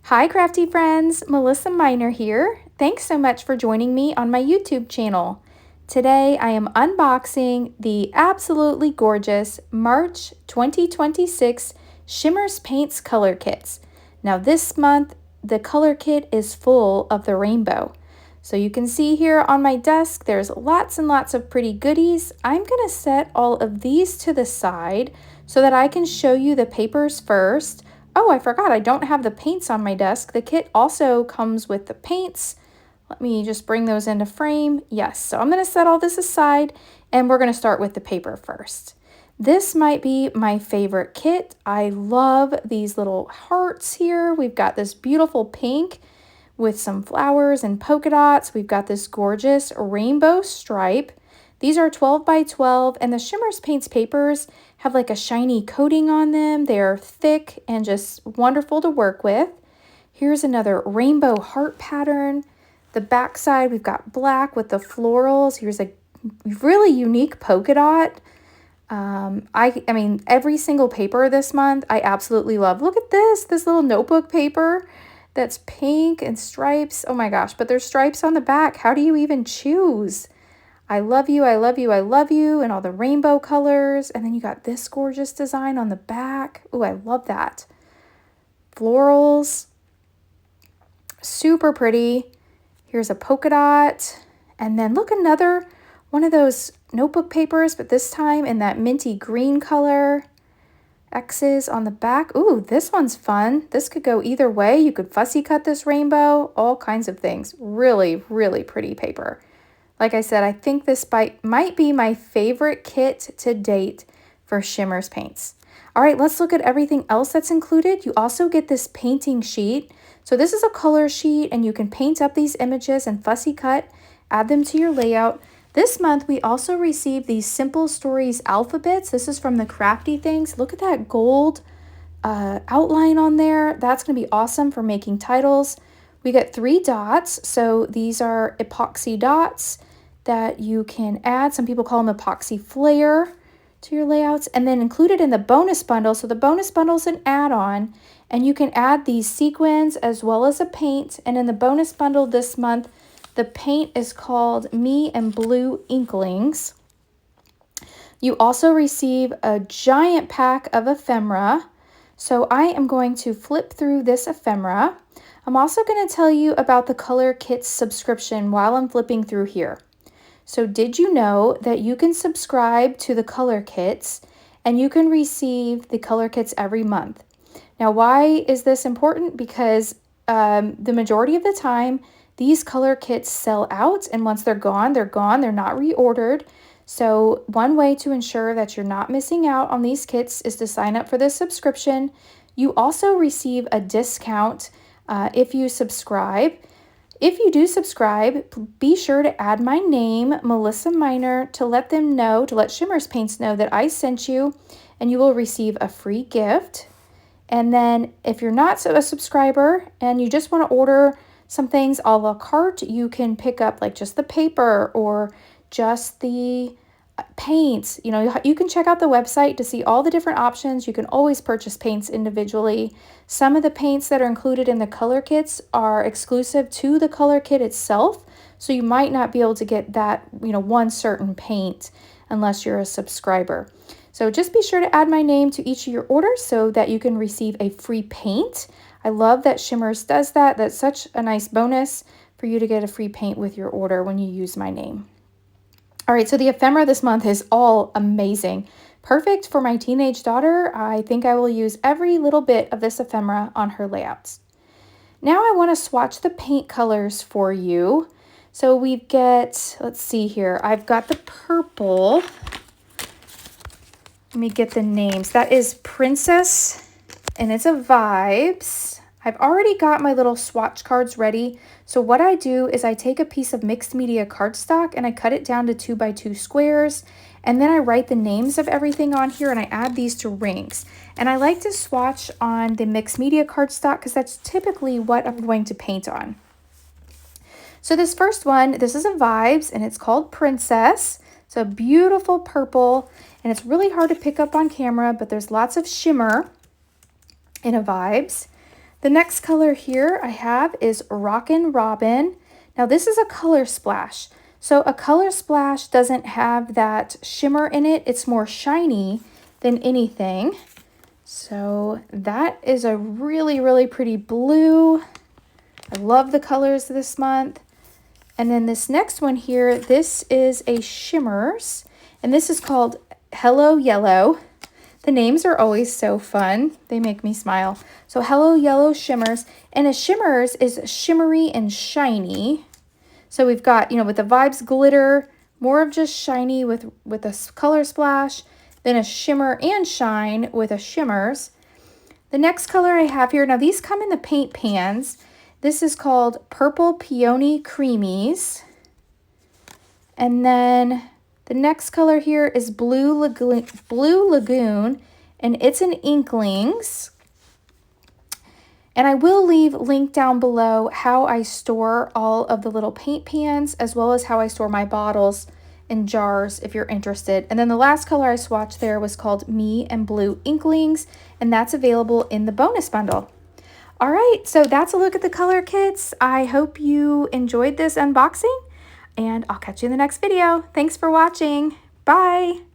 Hi crafty friends, Melissa Minor here. Thanks so much for joining me on my YouTube channel. Today I am unboxing the absolutely gorgeous March 2026 Shimmerz Paints color kits. Now this month the color kit is full of the rainbow. So you can see here on my desk there's lots and lots of pretty goodies. I'm going to set all of these to the side so that I can show you the papers first. Oh, I forgot, I don't have the paints on my desk. The kit also comes with the paints. Let me just bring those into frame. Yes, so I'm going to set all this aside and we're going to start with the paper first. This might be my favorite kit. I love these little hearts here. We've got this beautiful pink with some flowers and polka dots. We've got this gorgeous rainbow stripe. These are 12 by 12 and the Shimmerz Paints papers have like a shiny coating on them. They are thick and just wonderful to work with. Here's another rainbow heart pattern. The back side, we've got black with the florals. Here's a really unique polka dot. I mean, every single paper this month, I absolutely love. Look at this little notebook paper that's pink and stripes. Oh my gosh, but there's stripes on the back. How do you even choose? I love you, I love you, I love you, and all the rainbow colors. And then you got this gorgeous design on the back. Oh, I love that. Florals, super pretty. Here's a polka dot. And then look, another one of those notebook papers, but this time in that minty green color. X's on the back. Ooh, this one's fun. This could go either way. You could fussy cut this rainbow, all kinds of things. Really, really pretty paper. Like I said, I think this might be my favorite kit to date for Shimmerz Paints. All right, let's look at everything else that's included. You also get this painting sheet. So this is a color sheet and you can paint up these images and fussy cut, add them to your layout. This month, we also received these Simple Stories alphabets. This is from the Crafty Things. Look at that gold outline on there. That's going to be awesome for making titles. We get 3 dots. So these are epoxy dots that you can add. Some people call them epoxy flare to your layouts. And then included in the bonus bundle. So the bonus bundle is an add-on. And you can add these sequins as well as a paint. And in the bonus bundle this month, the paint is called Me and Blue Inklingz. You also receive a giant pack of ephemera. So I am going to flip through this ephemera. I'm also going to tell you about the Color Kits subscription while I'm flipping through here. So did you know that you can subscribe to the Color Kits and you can receive the Color Kits every month? Now, why is this important? Because the majority of the time, these color kits sell out, and once they're gone, they're gone. They're not reordered. So one way to ensure that you're not missing out on these kits is to sign up for this subscription. You also receive a discount if you subscribe. If you do subscribe, be sure to add my name, Melissa Minor, to let them know, to let Shimmerz Paints know that I sent you, and you will receive a free gift. And then if you're not a subscriber and you just want to order some things a la carte, you can pick up like just the paper or just the paints. You know, you can check out the website to see all the different options. You can always purchase paints individually. Some of the paints that are included in the color kits are exclusive to the color kit itself. So you might not be able to get that, one certain paint unless you're a subscriber. So just be sure to add my name to each of your orders so that you can receive a free paint. I love that Shimmerz does that. That's such a nice bonus for you to get a free paint with your order when you use my name. All right, so the ephemera this month is all amazing. Perfect for my teenage daughter. I think I will use every little bit of this ephemera on her layouts. Now I want to swatch the paint colors for you. So we get, let's see here. I've got the purple. Let me get the names. That is Princess, and it's a Vibez. I've already got my little swatch cards ready. So what I do is I take a piece of mixed media cardstock and I cut it down to 2 by 2 squares. And then I write the names of everything on here and I add these to rings. And I like to swatch on the mixed media cardstock because that's typically what I'm going to paint on. So this first one, this is a Vibez and it's called Princess. It's a beautiful purple and it's really hard to pick up on camera, but there's lots of shimmer in a Vibez. The next color here I have is Rockin' Robin. Now this is a color splash. So a color splash doesn't have that shimmer in it. It's more shiny than anything. So that is a really, really pretty blue. I love the colors this month. And then this next one here, this is a Shimmerz, and this is called Hello Yellow. The names are always so fun. They make me smile. So Hello Yellow Shimmerz, and a Shimmerz is shimmery and shiny. So we've got, you know, with the Vibez glitter, more of just shiny with a color splash, then a shimmer and shine with a Shimmerz. The next color I have here, now these come in the paint pans. This is called Purple Peony Creameez. And then the next color here is Blue Lagoon, and it's an Inklingz. And I will leave link down below how I store all of the little paint pans, as well as how I store my bottles and jars if you're interested. And then the last color I swatched there was called Me and Blue Inklingz, and that's available in the bonus bundle. All right, so that's a look at the color kits. I hope you enjoyed this unboxing, and I'll catch you in the next video. Thanks for watching. Bye.